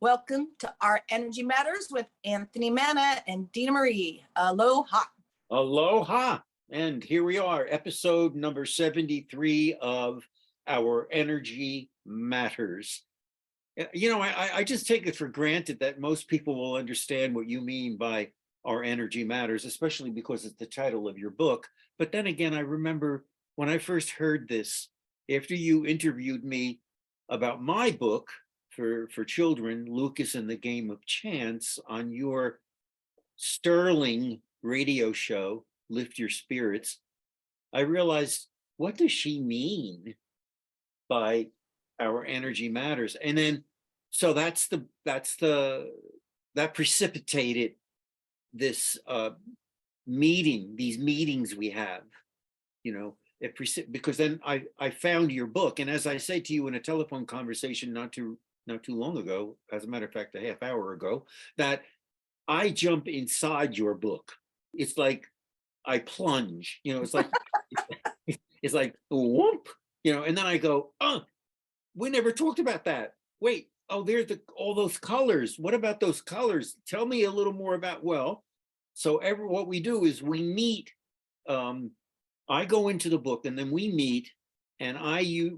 Welcome to Our Energy Matters with Anthony Manna and Dena Marie. Aloha. Aloha. And here we are, episode number 73 of Our Energy Matters. You know, I just take it for granted that most people will understand what you mean by Our Energy Matters, especially because it's the title of your book. But then again, I remember when I first heard this, after you interviewed me about my book for children, Loukas and the Game of Chance, on your sterling radio show, Lift Your Spirits, I realized, what does she mean by Our Energy Matters? And then, so that precipitated this these meetings we have, you know, because then I found your book. And as I say to you in a telephone conversation not too long ago, as a matter of fact, a half hour ago, that I jump inside your book. It's like I plunge, you know, it's like, it's like, whoop, you know, and then I go, oh, we never talked about that. Wait, oh, there's all those colors. What about those colors? Tell me a little more about, well, so what we do is we meet, I go into the book and then we meet, and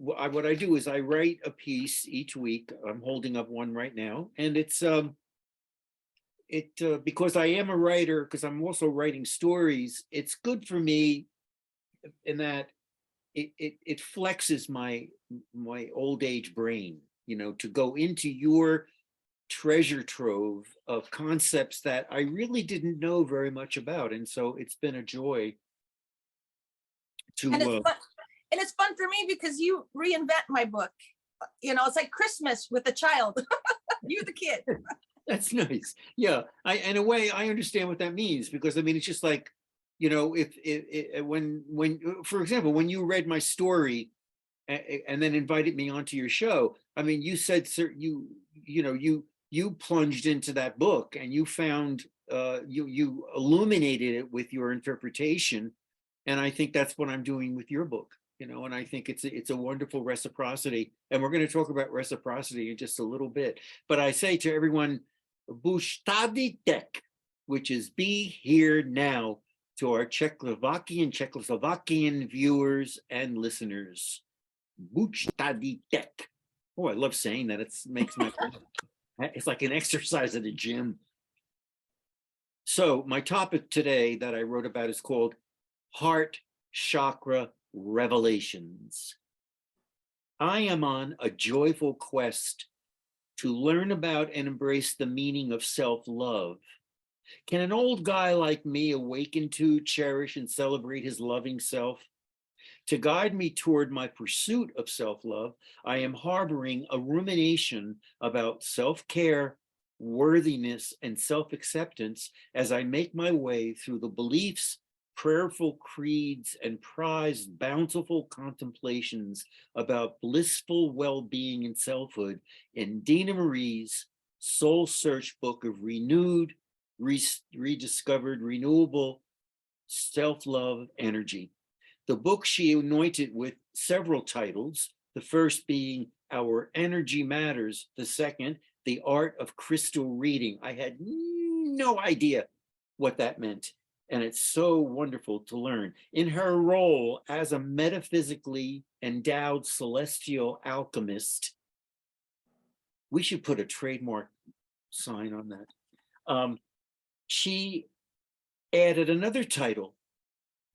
what I do is I write a piece each week. I'm holding up one right now, and it's because I am a writer, because I'm also writing stories, it's good for me in that it flexes my old age brain, you know, to go into your treasure trove of concepts that I really didn't know very much about. And so it's been a joy to and it's fun for me because you reinvent my book. You know, it's like Christmas with a child. You're the kid. That's nice. Yeah, in a way I understand what that means, because I mean it's just like, you know, when for example, when you read my story and then invited me onto your show, I mean, you said, sir, you plunged into that book and you found you illuminated it with your interpretation, and I think that's what I'm doing with your book, you know, and I think it's a wonderful reciprocity, and we're going to talk about reciprocity in just a little bit. But I say to everyone, Buštadi tek, which is be here now, to our Czechoslovakian viewers and listeners. Buštadi tek. Oh, I love saying that. It makes my it's like an exercise at a gym. So my topic today that I wrote about is called Heart Chakra Revelations. I am on a joyful quest to learn about and embrace the meaning of self-love. Can an old guy like me awaken to, cherish, and celebrate his loving self? To guide me toward my pursuit of self-love, I am harboring a rumination about self-care, worthiness, and self-acceptance as I make my way through the beliefs, prayerful creeds, and prized bountiful contemplations about blissful well-being and selfhood in Dena Marie's Soul Search book of renewed, rediscovered, renewable self-love energy. The book she anointed with several titles, the first being Our Energy Matters, the second, The Art of Crystal Reading. I had no idea what that meant, and it's so wonderful to learn. In her role as a metaphysically endowed celestial alchemist, we should put a trademark sign on that. She added another title.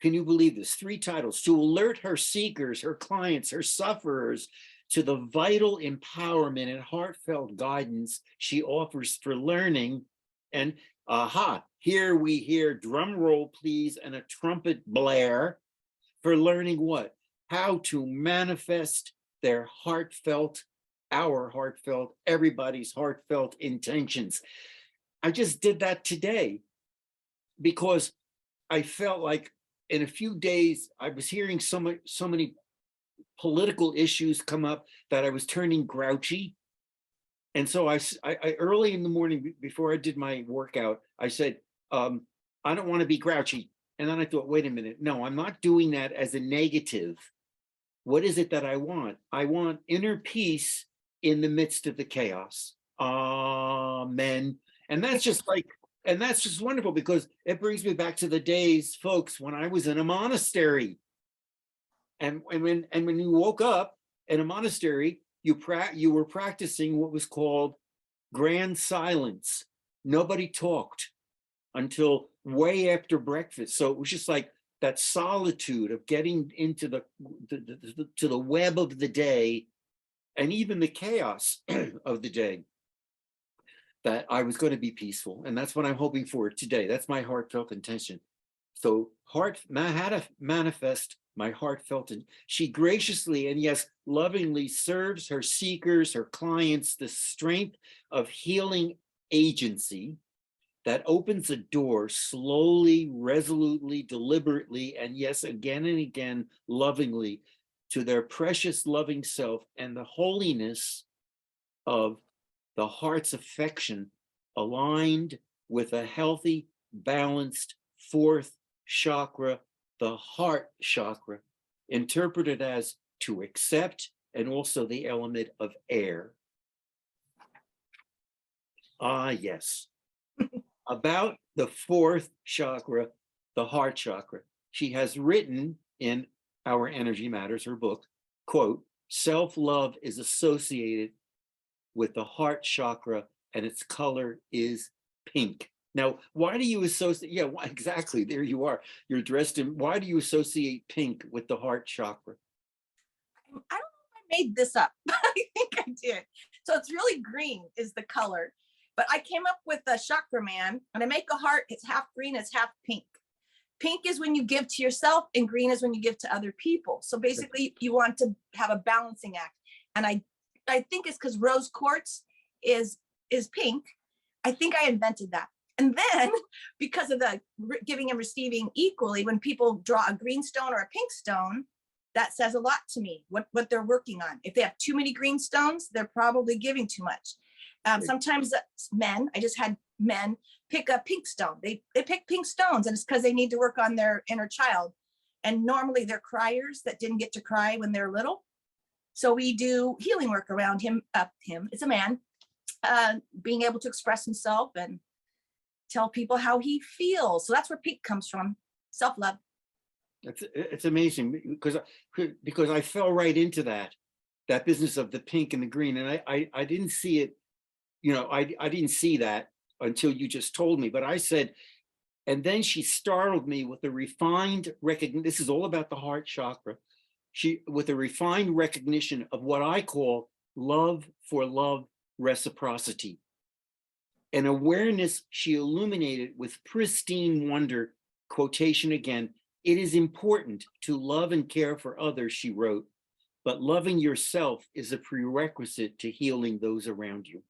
Can you believe this? 3 titles: to alert her seekers, her clients, her sufferers to the vital empowerment and heartfelt guidance she offers for learning. And here we hear, drum roll please, and a trumpet blare, for learning what? How to manifest their heartfelt, our heartfelt, everybody's heartfelt intentions. I just did that today because I felt like in a few days, I was hearing so many political issues come up that I was turning grouchy. And so I early in the morning, before I did my workout, I said, I don't want to be grouchy. And then I thought, wait a minute, no, I'm not doing that as a negative. What is it that I want? I want inner peace in the midst of the chaos. amen. And that's just like, and that's just wonderful because it brings me back to the days, folks, when I was in a monastery. And when you woke up in a monastery, you were practicing what was called grand silence. Nobody talked until way after breakfast. So it was just like that solitude of getting into to the web of the day and even the chaos of the day, that I was going to be peaceful. And that's what I'm hoping for today. That's my heartfelt intention. So how to manifest my heartfelt, and she graciously and yes, lovingly serves her seekers, her clients, the strength of healing agency that opens a door slowly, resolutely, deliberately, and yes, again and again, lovingly, to their precious loving self and the holiness of the heart's affection aligned with a healthy, balanced fourth chakra, the heart chakra, interpreted as to accept, and also the element of air. Ah, yes. About the fourth chakra, the heart chakra, she has written in Our Energy Matters, her book, quote, self-love is associated with the heart chakra and its color is pink. Now, why do you associate? Yeah, exactly. There you are. You're dressed in. Why do you associate pink with the heart chakra? I don't know if I made this up. I think I did. So it's really green is the color. But I came up with a chakra man, and I make a heart. It's half green, it's half pink. Pink is when you give to yourself, and green is when you give to other people. So basically, you want to have a balancing act. And I think it's because rose quartz is pink. I think I invented that. And then because of the giving and receiving equally, when people draw a green stone or a pink stone, that says a lot to me, what they're working on. If they have too many green stones, they're probably giving too much. Sometimes men, I just had men pick a pink stone. They pick pink stones, and it's because they need to work on their inner child. And normally they're criers that didn't get to cry when they're little. So we do healing work around him, it's a man, being able to express himself and tell people how he feels. So that's where pink comes from, self-love. It's amazing because I fell right into that business of the pink and the green, and I didn't see it, I didn't see that until you just told me. But I said, and then she startled me with a refined recognition. This is all about the heart chakra. With a refined recognition of what I call love for love reciprocity. An awareness she illuminated with pristine wonder, quotation again, it is important to love and care for others, she wrote, but loving yourself is a prerequisite to healing those around you.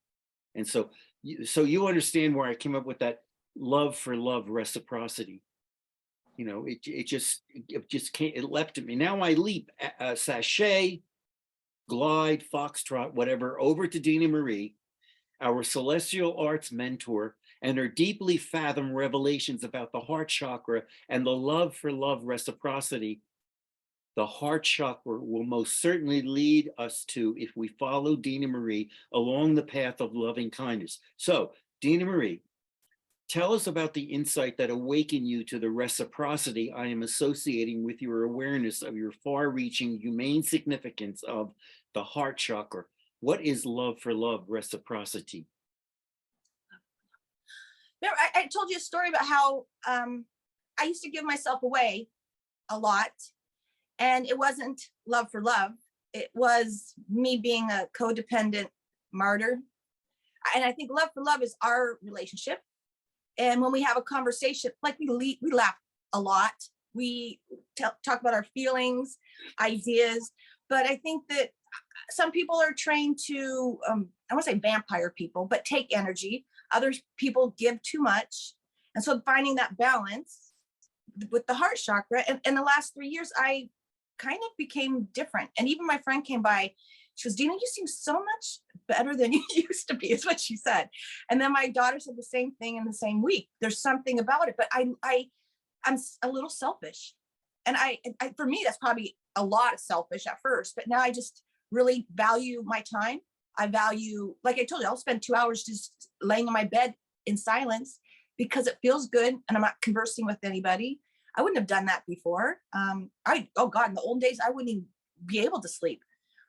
And so you understand where I came up with that love for love reciprocity. It just can't, it leapt at me. Now I leap, sachet, glide, foxtrot, whatever, over to Dena Marie, our celestial arts mentor, and her deeply fathomed revelations about the heart chakra and the love for love reciprocity. The heart chakra will most certainly lead us to, if we follow Dena Marie along the path of loving kindness. So, Dena Marie, tell us about the insight that awakened you to the reciprocity I am associating with your awareness of your far-reaching, humane significance of the heart chakra. What is love for love reciprocity? Remember, I told you a story about how I used to give myself away a lot, and it wasn't love for love. It was me being a codependent martyr. And I think love for love is our relationship. And when we have a conversation, like we laugh a lot. We talk about our feelings, ideas. But I think that some people are trained to, I want to say vampire people, but take energy. Other people give too much. And so finding that balance with the heart chakra. And in the last 3 years, I kind of became different. And even my friend came by. She goes, Dena, you seem so much better than you used to be, is what she said. And then my daughter said the same thing in the same week. There's something about it, but I'm a little selfish. And I for me, that's probably a lot of selfish at first, but now I just really value my time. I value, like I told you, I'll spend 2 hours just laying on my bed in silence because it feels good and I'm not conversing with anybody. I wouldn't have done that before. Oh God, in the old days, I wouldn't even be able to sleep.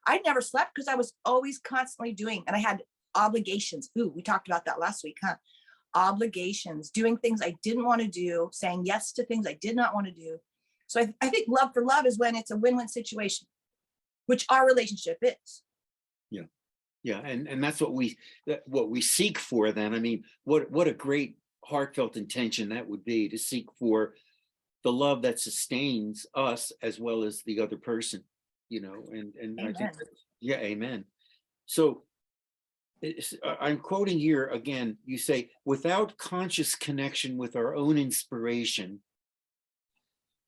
I never slept because I was always constantly doing, and I had obligations. Ooh, we talked about that last week, huh? Obligations, doing things I didn't want to do, saying yes to things I did not want to do. So I think love for love is when it's a win-win situation, which our relationship is. Yeah. Yeah. And that's what we seek for then. I mean, what a great heartfelt intention that would be, to seek for the love that sustains us as well as the other person, and I think, yeah, amen. So I'm quoting here again, you say, without conscious connection with our own inspiration,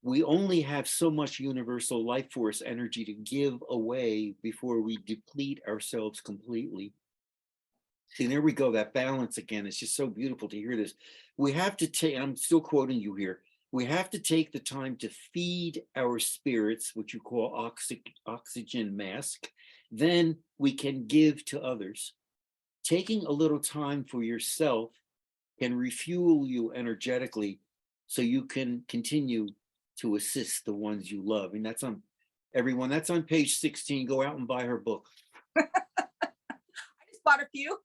we only have so much universal life force energy to give away before we deplete ourselves completely. See, there we go, that balance again. It's just so beautiful to hear this. We have to take, I'm still quoting you here, we have to take the time to feed our spirits, which you call oxygen mask, then we can give to others. Taking a little time for yourself can refuel you energetically so you can continue to assist the ones you love. And that's on everyone, that's on page 16. Go out and buy her book. I just bought a few.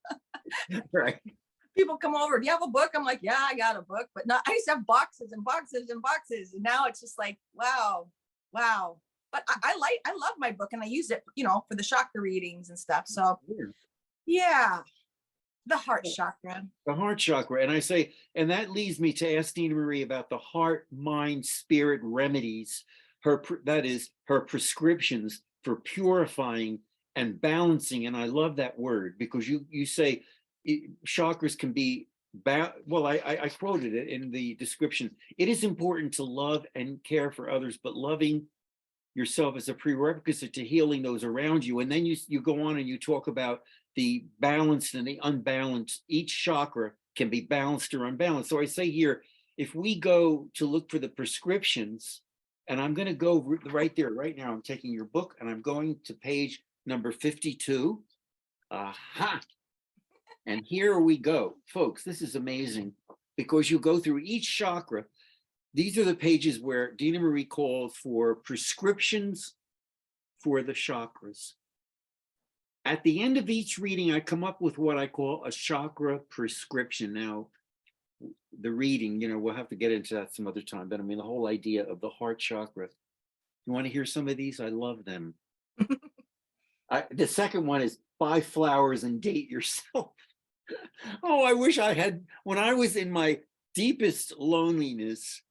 Right. People come over, do you have a book? I'm like, yeah, I got a book, but no, I used to have boxes and boxes and boxes. And now it's just like, wow. But I love my book and I use it, for the chakra readings and stuff. So yeah, the heart chakra. The heart chakra. And I say, and that leads me to ask Dena Marie about the heart, mind, spirit remedies, that is her prescriptions for purifying and balancing. And I love that word because you say chakras can be, well, I quoted it in the description. It is important to love and care for others, but loving yourself is a prerequisite to healing those around you. And then you go on and you talk about the balanced and the unbalanced. Each chakra can be balanced or unbalanced. So I say here, if we go to look for the prescriptions, and I'm going to go right there, right now, I'm taking your book and I'm going to page number 52. Aha. And here we go, folks. This is amazing because you go through each chakra. These are the pages where Dena Marie calls for prescriptions for the chakras. At the end of each reading, I come up with what I call a chakra prescription. Now, the reading, we'll have to get into that some other time, but I mean, the whole idea of the heart chakra. You want to hear some of these? I love them. The second one is buy flowers and date yourself. Oh, I wish I had, when I was in my deepest loneliness,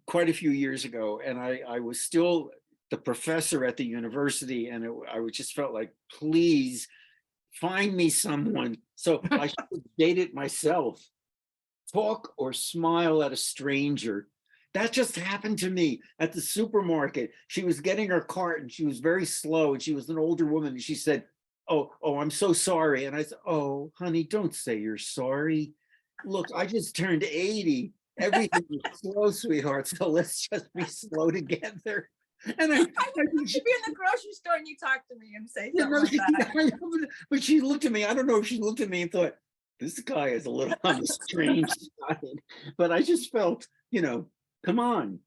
quite a few years ago, and I was still the professor at the university, and I just felt like, please find me someone. So I should have dated myself. Talk or smile at a stranger. That just happened to me at the supermarket. She was getting her cart and she was very slow, and she was an older woman, and she said, oh, I'm so sorry. And I said, oh, honey, don't say you're sorry. Look, I just turned 80. Everything is slow, sweetheart. So let's just be slow together. And I should be in the grocery store and you talk to me and say something like that. But she looked at me. I don't know if she looked at me and thought, this guy is a little on the strange side. But I just felt, come on.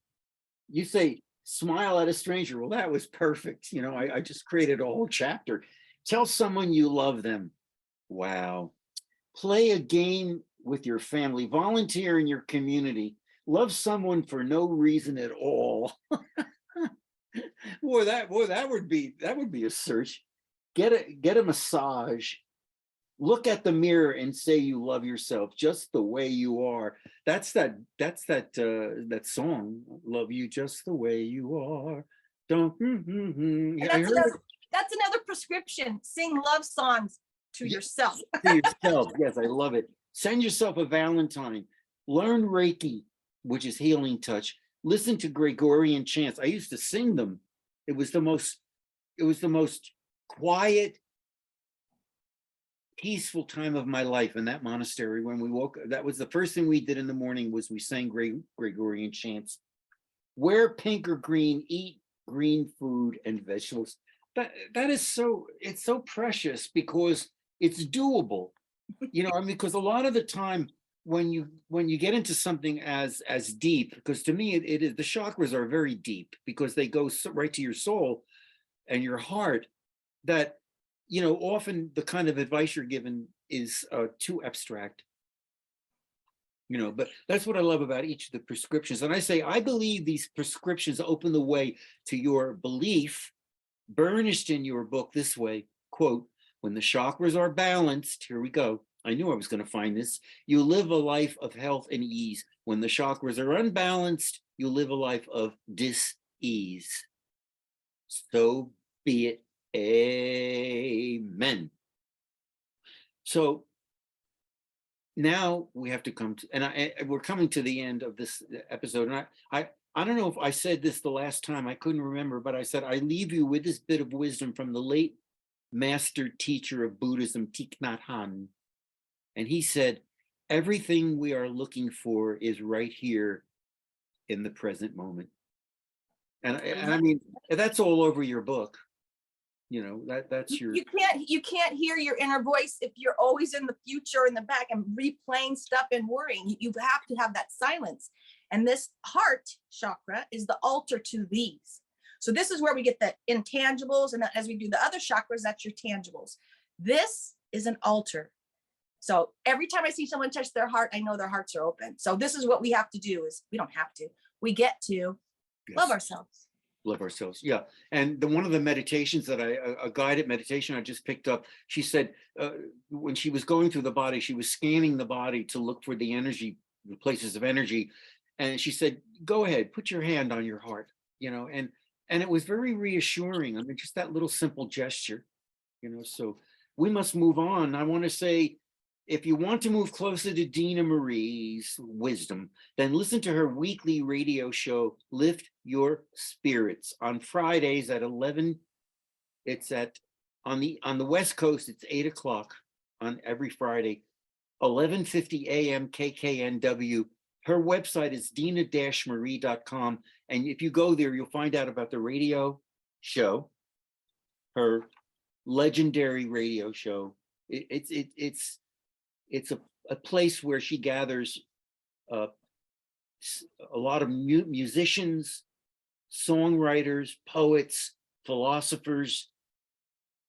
You say, smile at a stranger. Well, that was perfect. I just created a whole chapter. Tell someone you love them. Wow. Play a game with your family. Volunteer in your community. Love someone for no reason at all. That would be a search. Get a massage. Look at the mirror and say you love yourself just the way you are. That's that song. Love you just the way you are. Don't. That's another prescription. Sing love songs to yourself. To yourself. Yes, I love it. Send yourself a Valentine. Learn Reiki, which is healing touch. Listen to Gregorian chants. I used to sing them. It was the most quiet, peaceful time of my life in that monastery. When we woke, that was the first thing we did in the morning, was we sang Gregorian chants. Wear pink or green, eat green food and vegetables. that is so, it's so precious because it's doable. You know, I mean, because a lot of the time when you get into something as deep, because to me it is, the chakras are very deep because they go right to your soul and your heart, that, you know, often the kind of advice you're given is too abstract. You know, but that's what I love about each of the prescriptions. And I say, I believe these prescriptions open the way to your belief, burnished in your book this way, quote, when the chakras are balanced, here we go. I knew I was going to find this. You live a life of health and ease. When the chakras are unbalanced, you live a life of dis-ease. So be it. Amen. So now we have to come to, and we're coming to the end of this episode. And I don't know if I said this the last time, I couldn't remember, but I said, I leave you with this bit of wisdom from the late master teacher of Buddhism, Thich Nhat Hanh. And he said, everything we are looking for is right here in the present moment. And I mean, that's all over your book. You know, that's your, you can't hear your inner voice if you're always in the future, in the back, and replaying stuff and worrying. You have to have that silence. And this heart chakra is the altar to these. So this is where we get the intangibles, and as we do the other chakras, that's your tangibles. This is an altar. So every time I see someone touch their heart, I know their hearts are open. So this is what we have to do, is we don't have to, we get to love ourselves. Love ourselves. Yeah. And one of the meditations that a guided meditation I just picked up, she said, when she was going through the body, she was scanning the body to look for the energy, the places of energy. And she said, go ahead, put your hand on your heart, you know, and it was very reassuring. I mean, just that little simple gesture, you know. So we must move on. I want to say, if you want to move closer to Dena Marie's wisdom, then listen to her weekly radio show, Lift Your Spirits, on Fridays at 11. It's on the West Coast, it's 8 o'clock on every Friday, 11:50 a.m. KKNW. Her website is dena-marie.com. And if you go there, you'll find out about the radio show, her legendary radio show. It's a place where she gathers a lot of musicians, songwriters, poets, philosophers,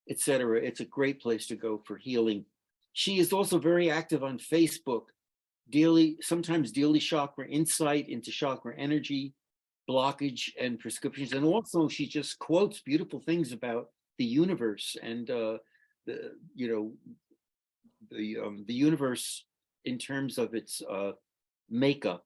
etc. It's a great place to go for healing. She is also very active on Facebook, sometimes daily chakra insight into chakra energy, blockage, and prescriptions. And also she just quotes beautiful things about the universe and the universe in terms of its makeup,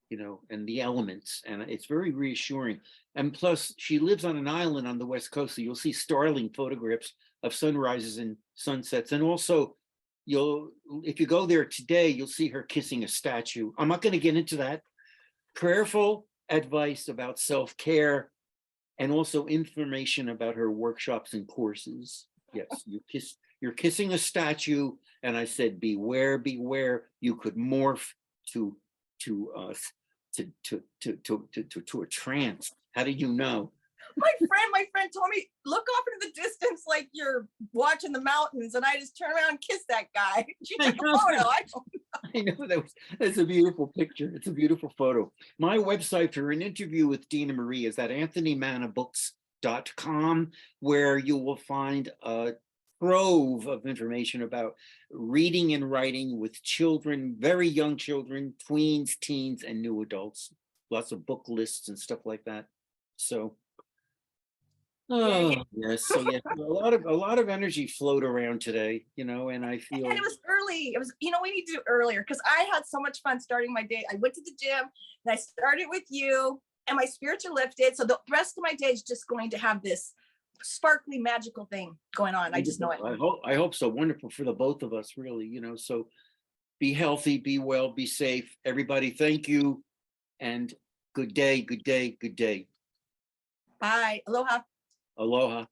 you know, and the elements, and it's very reassuring. And plus, she lives on an island on the West Coast, so you'll see startling photographs of sunrises and sunsets. And also, if you go there today, you'll see her kissing a statue. I'm not going to get into that. Prayerful advice about self-care, and also information about her workshops and courses. Yes, you're kissing a statue, and I said, beware, beware. You could morph to a trance. How did you know? My friend told me, look off into the distance like you're watching the mountains, and I just turn around and kiss that guy. She took a photo. I know that's a beautiful picture. It's a beautiful photo. My website for an interview with Dena Marie is at anthonymanabooks.com, where you will find a trove of information about reading and writing with children, very young children, tweens, teens, and new adults. Lots of book lists and stuff like that. So, yes. So yeah, a lot of energy float around today, you know, and I feel. And it was early. It was, we need to do earlier because I had so much fun starting my day. I went to the gym and I started with you, and my spirits are lifted. So the rest of my day is just going to have this sparkly, magical thing going on. I just know it. I hope so. Wonderful for the both of us, really, you know. So be healthy, be well, be safe. Everybody, thank you. And good day, good day, good day. Bye. Aloha. Aloha.